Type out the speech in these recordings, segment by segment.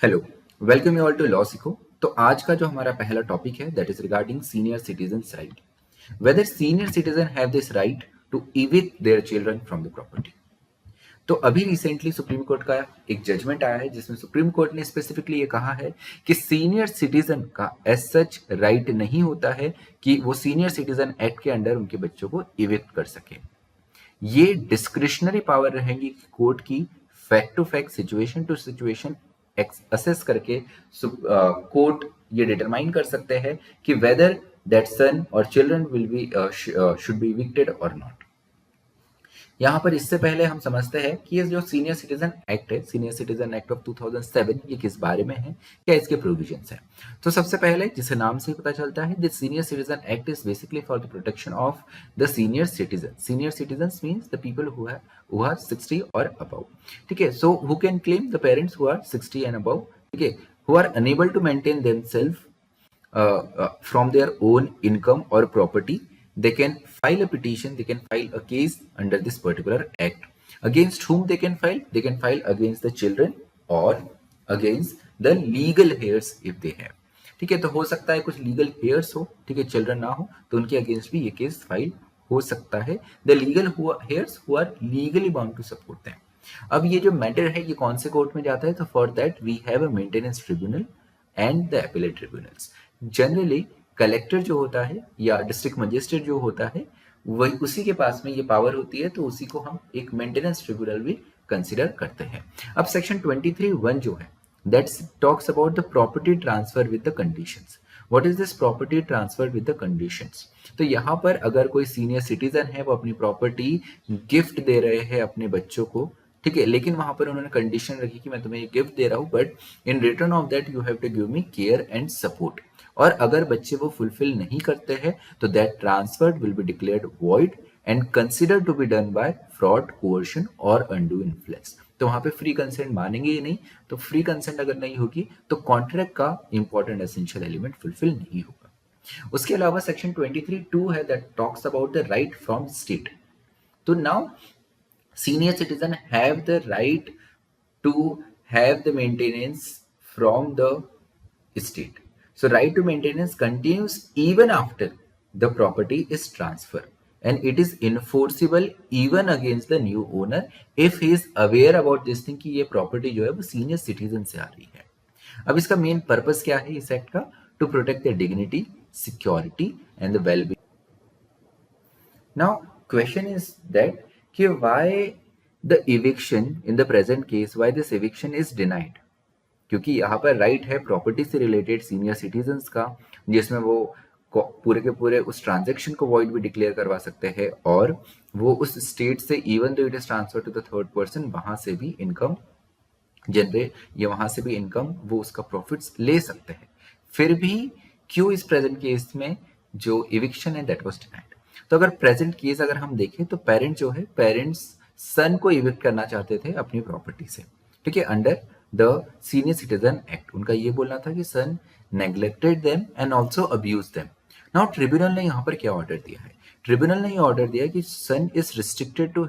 Hello, welcome you all to law Seekho. तो आज का जो हमारा पहला टॉपिक है that is regarding senior citizens right, whether senior citizen have this right to evict their children from the property. तो अभी रिसेंटली सुप्रीम कोर्ट का एक जजमेंट आया है जिसमें सुप्रीम कोर्ट ने स्पेसिफिकली ये कहा है कि सीनियर सिटीजन का एज सच राइट नहीं होता है कि वो सीनियर सिटीजन एक्ट के अंडर उनके बच्चों को evict कर सके। ये डिस्क्रिशनरी पावर रहेगी कोर्ट की, fact to fact, situation to situation assess करके कोर्ट ये डिटरमाइन कर सकते हैं कि वेदर दैट सन और children will be should be evicted और नॉट। यहाँ पर इससे पहले हम समझते हैं कि ये जो सीनियर सिटीजन एक्ट है, सीनियर सिटीजन एक्ट ऑफ 2007, ये किस बारे में है, क्या इसके प्रोविजंस है। तो सबसे पहले जिसे नाम से ही पता चलता है, the senior citizen act is basically for the protection of the senior citizen. Senior citizen means the people who are 60 और अबव। ठीक है, so who can claim, the parents who are 60 and above, ठीक है, who are unable to maintain themselves from their own income or property. They can file a petition, they can file a case under this particular act. Against whom they can file? They can file against the children or against the legal heirs if they have. ठीक है, तो हो सकता है कुछ legal hairs हो, ठीक है, चिल्ड्रन ना हो, तो उनके अगेंस्ट भी ये केस फाइल हो सकता है। The legal heirs who are legally bound to support them. अब ये जो मैटर है ये कौन से कोर्ट में जाता है? तो for that we have a maintenance tribunal and the appellate tribunals. Generally collector जो होता है या डिस्ट्रिक्ट मजिस्ट्रेट जो होता है वही उसी के पास में ये पावर होती है, तो उसी को हम एक मेंटेनेंस ट्रिब्यूनल भी कंसिडर करते हैं। अब सेक्शन 23(1) जो है that talks about the property transfer with the conditions. What is this property transfer with the conditions? तो यहाँ पर अगर कोई सीनियर सिटीजन है वो अपनी प्रॉपर्टी गिफ्ट दे रहे हैं अपने बच्चों को, ठीक है, लेकिन वहां पर उन्होंने कंडीशन रखी कि मैं तुम्हें ये गिफ्ट दे रहा हूं but in return of that you have to give me care and support. और अगर बच्चे वो फुलफिल नहीं करते हैं तो that transfer will be declared void and consider to be done by fraud, coercion और अनडू इन्फ्लुएंस। तो वहां पे फ्री कंसेंट मानेंगे ही नहीं, तो फ्री कंसेंट अगर नहीं होगी तो कॉन्ट्रैक्ट का इंपॉर्टेंट एसेंशियल एलिमेंट फुलफिल नहीं होगा। उसके अलावा सेक्शन 23(2) है that talks about the right from state. तो now senior citizen have the right to have the maintenance from the state. So right to maintenance continues even after the property is transferred and it is enforceable even against the new owner if he is aware about this thing कि ये property जो है वो senior citizen से आ रही है। अब इसका मेन पर्पस क्या है इस एक्ट का? To protect the dignity, security and the wellbeing. Now, question is that कि why the eviction in the present case, why this eviction is denied? क्योंकि यहाँ पर राइट है प्रॉपर्टी से रिलेटेड सीनियर सिटीजन्स का, जिसमें वो पूरे के पूरे उस ट्रांजैक्शन को वॉइड भी डिक्लेयर करवा सकते हैं और वो उस स्टेट से even though it is transfer to the third person वहां से भी इनकम जनरेट या वहां से भी इनकम वो उसका प्रॉफिट्स ले सकते हैं। फिर भी क्यों इस प्रेजेंट केस में जो इविक्शन है दैट वाज डिनाइड? तो अगर प्रेजेंट केस अगर हम देखें तो पेरेंट जो है, पेरेंट्स सन को इविक्ट करना चाहते थे अपनी प्रॉपर्टी से, ठीक है, under the senior citizen act. उनका ये बोलना था कि son neglected them and also abuse them. Now tribunal ने यहाँ पर क्या ऑर्डर दिया है? ट्रिब्यूनल ने ये ऑर्डर दिया कि son is restricted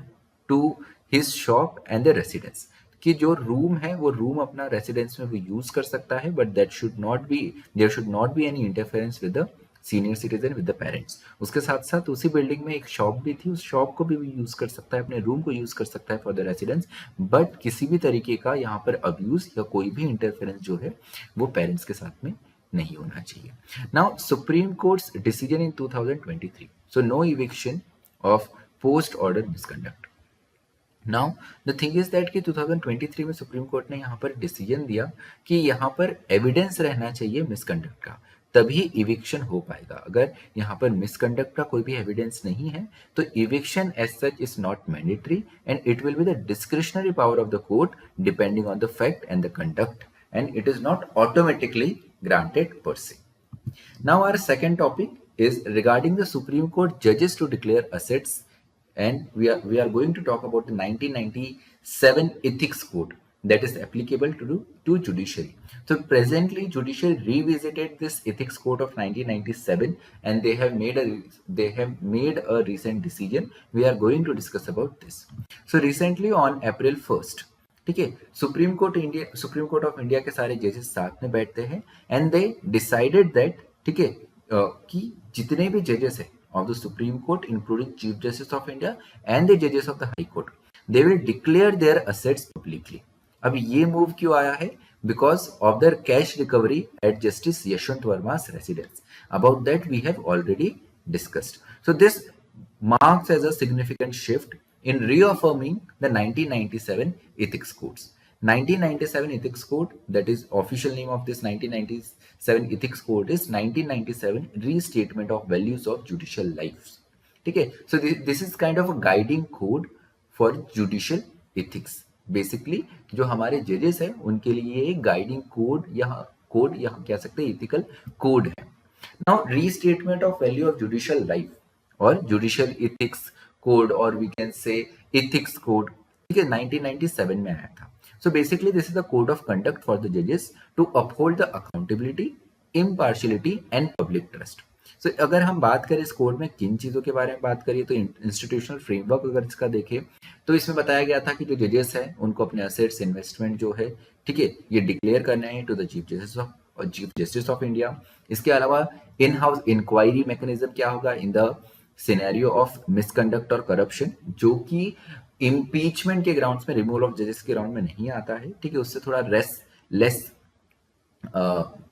to his shop and the residence, कि जो रूम है वो रूम अपना रेसिडेंस में वो यूज कर सकता है but that should not be, there should not be any interference with the senior citizen with the parents. उसके साथ साथ उसी बिल्डिंग में एक शॉप भी थी, उस शॉप को भी यूज कर सकता है, अपने रूम को यूज कर सकता है फॉर द रेसिडेंस, बट किसी भी तरीके का यहाँ पर अब्यूज या कोई भी इंटरफेरेंस जो है वो पेरेंट्स के साथ में नहीं होना चाहिए। Now supreme court's decision in 2023, so no eviction of post order misconduct. Now the thing is that कि 2023 में सुप्रीम कोर्ट ने यहाँ पर डिसीजन दिया कि यहाँ पर एविडेंस रहना चाहिए मिसकंडक्ट का, तभी इविक्शन हो पाएगा। अगर यहाँ पर मिसकंडक्ट का कोई भी एविडेंस नहीं है तो eviction as such is not mandatory and it will be the discretionary power of the court depending on the fact and the conduct and it is not automatically granted per se. Now our second topic is regarding the Supreme Court judges to declare assets, and we are going to talk about the 1997 ethics code that is applicable to judiciary. So presently judiciary revisited this ethics code of 1997 and they have made a recent decision. We are going to discuss about this. So recently on April 1st ठीक है। Supreme court of India के सारे जजेस साथ में बैठते हैं and they decided that, ठीक है, कि जितने भी जजेस है of the Supreme Court including Chief justice of India and the जजेस of the High Court, they will declare their assets publicly. अब ये मूव क्यों आया है? Because of their cash recovery at Justice Yashwant वर्मा's residence. About that we have already discussed. So this marks as a significant shift in reaffirming the 1997 ethics codes. 1997 ethics code, that is official name of this 1997 ethics code is 1997 restatement of values of judicial life. ठीक है, so this is kind of a guiding code for judicial ethics. Basically जो हमारे जजेस हैं उनके लिए एक guiding code या कह सकते हैं इथिकल कोड है। Now restatement of value of judicial life और जुडिशियल इथिक्स कोड और we can say ethics code, ठीक है, 1997 में आया था। So basically this is the code of conduct for the जजेस to uphold the accountability, impartiality and public trust. So अगर हम बात करें इस कोड में किन चीज़ों के बारे में बात करिए तो इंस्टीट्यूशनल फ्रेमवर्क अगर इसका देखें तो इसमें बताया गया था कि जो जजेस हैं उनको अपने असेट्स इन्वेस्टमेंट जो है, ठीक है, ये डिक्लेयर करना है to the chief justice of India. इसके अलावा इन हाउस इंक्वायरी मैकेनिज्म क्या होगा in the scenario of misconduct और करप्शन, जो कि इम्पीचमेंट के ग्राउंड्स में, रिमूवल ऑफ जजेस के ग्राउंड में नहीं आता है, ठीक है, उससे थोड़ा लेस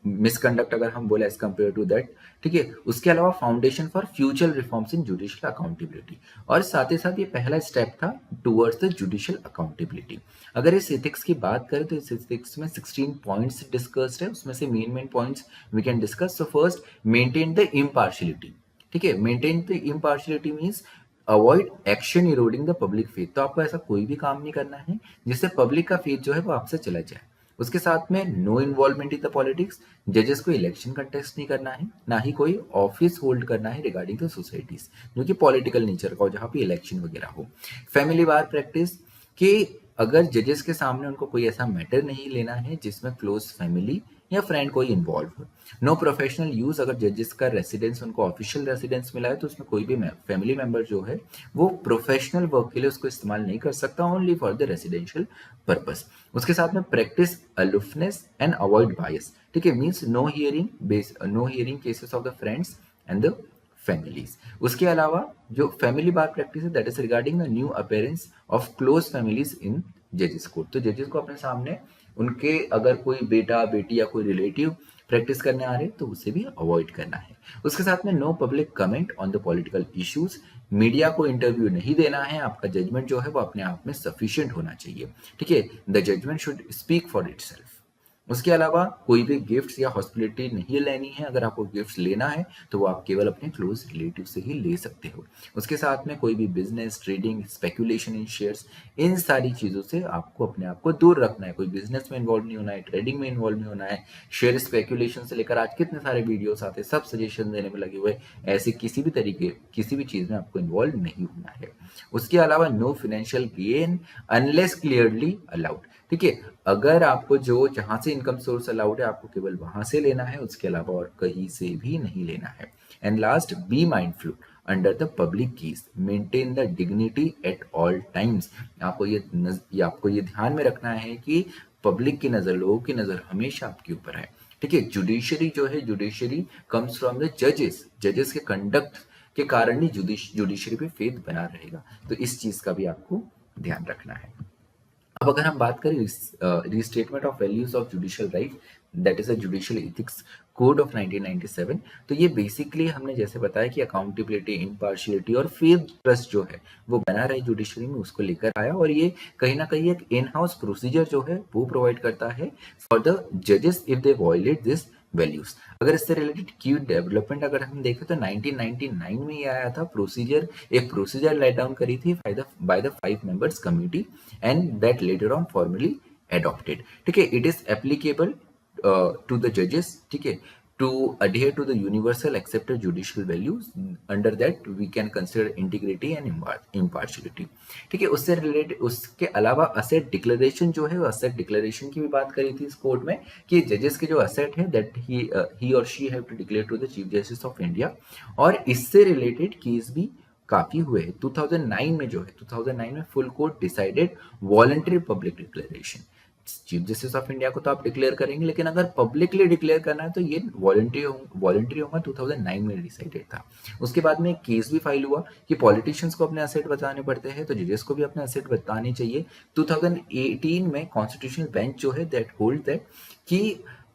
मिसकंडक्ट अगर हम बोले एज कम्पेयर टू दैट, ठीक है। उसके अलावा foundation for future reforms in judicial accountability, और साथ ही साथ ये पहला स्टेप था टुवर्ड्स द जुडिशियल अकाउंटेबिलिटी। अगर इस एथिक्स की बात करें तो इस एथिक्स में 16 पॉइंट्स डिस्कस्ड है, उसमें से main points we can discuss. So first, maintain the impartiality, ठीक है, maintain the impartiality means avoid action eroding the public faith. तो आपको ऐसा कोई भी काम नहीं करना है जिससे पब्लिक का फेथ जो है वो आपसे चला जाए। उसके साथ में no involvement in the politics, जजेस को इलेक्शन कंटेस्ट नहीं करना है, ना ही कोई ऑफिस होल्ड करना है रिगार्डिंग द सोसाइटीज जो कि पॉलिटिकल नेचर का हो, जहाँ पे इलेक्शन वगैरह हो। फैमिली बार प्रैक्टिस कि अगर जजेस के सामने उनको कोई ऐसा मैटर नहीं लेना है जिसमें क्लोज फैमिली या फ्रेंड कोई इन्वॉल्व हो। नो प्रोफेशनल यूज, अगर जजेस का रेसिडेंस उनको ऑफिशियल रेसिडेंस मिला है तो उसमें कोई भी फैमिली मेंबर जो है वो प्रोफेशनल वर्क के लिए उसको इस्तेमाल नहीं कर सकता, only for the residential purpose. उसके साथ में practice aloofness and avoid bias, ठीक है, means no hearing cases of the friends and the families. उसके अलावा जो फैमिली बार प्रैक्टिस है that is regarding the new appearance of close families in जजेस कोर्ट। तो जजेस को अपने सामने उनके अगर कोई बेटा बेटी या कोई रिलेटिव प्रैक्टिस करने आ रहे तो उसे भी अवॉइड करना है। उसके साथ में no public comment on the political issues, media को इंटरव्यू नहीं देना है, आपका जजमेंट जो है वो अपने आप में सफिशिएंट होना चाहिए, ठीक है, the judgment should speak for itself. उसके अलावा कोई भी गिफ्ट्स या हॉस्पिटलिटी नहीं लेनी है, अगर आपको गिफ्ट्स लेना है तो वो आप केवल अपने क्लोज रिलेटिव से ही ले सकते हो। उसके साथ में कोई भी बिजनेस, ट्रेडिंग, स्पेकुलेशन इन शेयर्स, इन सारी चीज़ों से आपको अपने आप को दूर रखना है। कोई बिजनेस में इन्वॉल्व नहीं होना है, ट्रेडिंग में इन्वॉल्व नहीं होना है, शेयर स्पेकुलेशन से लेकर आज कितने सारे वीडियोस आते हैं, सब सजेशन देने में लगे हुए, ऐसे किसी भी तरीके किसी भी चीज़ में आपको इन्वॉल्व नहीं होना है। उसके अलावा no financial gain unless clearly allowed, ठीक है, अगर आपको जो जहां से इनकम सोर्स अलाउड है आपको केवल वहां से लेना है, उसके अलावा और कहीं से भी नहीं लेना है। And last, be mindful under the public keys, maintain the dignity at all times. आपको ये ध्यान में रखना है कि पब्लिक की नजर, लोगों की नजर हमेशा आपके ऊपर है, ठीक है। जुडिशरी जो है, जुडिशरी कम्स फ्रॉम द जजेस के कंडक्ट के कारण ही जुडिशरी पे फेथ बना रहेगा, तो इस चीज का भी आपको ध्यान रखना है। अब अगर हम बात करें restatement of values of judicial right, that is a judicial ethics code of 1997, तो ये बेसिकली हमने जैसे बताया कि अकाउंटेबिलिटी, इम्पार्शियलिटी और फेथ ट्रस्ट जो है वो बना रहे जुडिशरी में, उसको लेकर आया, और ये कहीं ना कहीं एक इन हाउस प्रोसीजर जो है वो प्रोवाइड करता है फॉर द जजेस if they violate this values. अगर इससे रिलेटेड की डेवलपमेंट अगर हम देखें तो 1999 में ये आया था एक प्रोसीजर लेट डाउन करी थी by the 5 members committee and that later on formally adopted, ठीक है। It is applicable to the जजेस, ठीक है, to adhere to the universal accepted judicial values, under that we can consider integrity and impartiality, ठीक है। उससे related उसके अलावा असेट डिक्लेरेशन जो है, असेट डिक्लेरेशन की भी बात करी थी इस कोर्ट में कि जजेस के जो असेट है दैट ही और she have to declare to the chief justice of India, और इससे रिलेटेड केस भी काफी हुए। 2009 में जो है 2009 में full court decided voluntary public declaration. Chief justice of India को तो आप डिक्लेयर करेंगे, लेकिन अगर पब्लिकली डिक्लेयर करना है तो ये वॉलंटरी होगा। 2009 में डिसाइडेड था। उसके बाद में एक केस भी फाइल हुआ कि पॉलिटिशियंस को अपने असेट बताने पड़ते हैं, तो जजेस को भी अपने असेट बताने चाहिए। 2018 में कॉन्स्टिट्यूशनल बेंच जो है दैट होल्ड दैट कि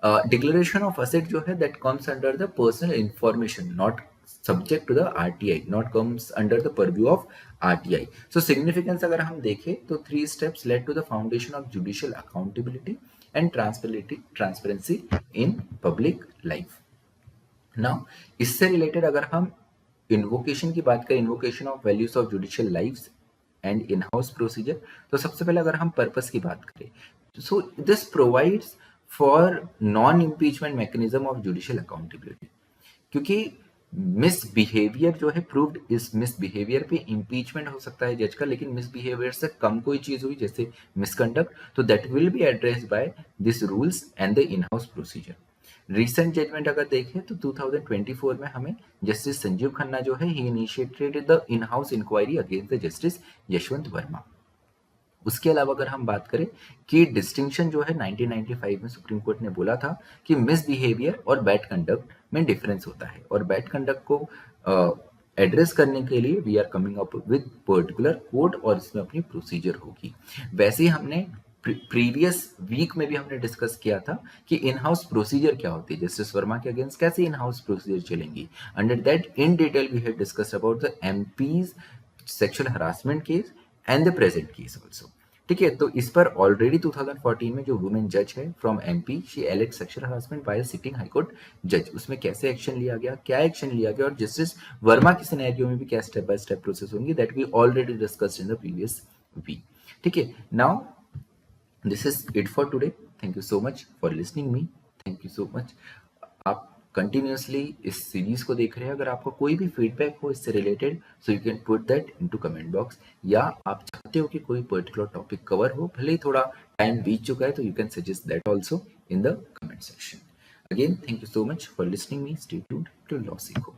डिक्लेरेशन ऑफ असेट जो है that comes under the personal information, not subject to the RTI, not comes under the purview of RTI. So significance अगर हम देखें तो 3 steps led to the foundation of judicial accountability and transparency in public life. Now इससे रिलेटेड अगर हम invocation की बात करें, invocation of values of judicial lifes and in house procedure, तो सबसे पहले अगर हम पर्पस की बात करें, so this provides for non impeachment mechanism of judicial accountability. क्योंकि मिसबिहेवियर जो है प्रूव्ड, इस मिसबिहेवियर पे इम्पीचमेंट हो सकता है जज का, लेकिन मिसबिहेवियर से कम कोई चीज हुई जैसे मिसकंडक्ट, तो that will be addressed by this rules and the in house procedure. Recent judgment अगर देखें तो 2024 में हमें जस्टिस संजीव खन्ना जो है he initiated the in house inquiry against the justice Yashwant Varma. उसके अलावा अगर हम बात करें कि डिस्टिंक्शन जो है 1995 में सुप्रीम कोर्ट ने बोला था कि मिसबिहेवियर और बैड कंडक्ट में डिफरेंस होता है, और बैड कंडक्ट को एड्रेस करने के लिए we are coming up with particular code और इसमें अपनी प्रोसीजर होगी। वैसे ही हमने प्रीवियस वीक में भी हमने डिस्कस किया था कि इन हाउस प्रोसीजर क्या होती है, जस्टिस वर्मा के अगेंस्ट कैसे इन हाउस प्रोसीजर चलेंगी। Under that in detail we have discussed about the MPs sexual harassment case and the present case also. ठीक है, तो इस पर ऑलरेडी 2014 में जो वुमेन जज है from MP, she elect sexual harassment bye sitting high court जज, उसमें कैसे एक्शन लिया गया, क्या एक्शन लिया गया, और जस्टिस वर्मा की सिनेरियो में भी क्या स्टेप बाय स्टेप प्रोसेस होंगी, that we already discussed in the previous week. ठीक है, now this is it for today. Thank you so much for listening me, thank you so much. आप continuously इस series को देख रहे हैं। अगर आपको कोई भी फीडबैक हो इससे related, so you can put that into comment box, या आप चाहते हो कि कोई पर्टिकुलर टॉपिक कवर हो, भले ही थोड़ा टाइम बीत चुका है, तो you can suggest that also in the comment section. Again thank you so much for listening me, stay tuned to law सीखो।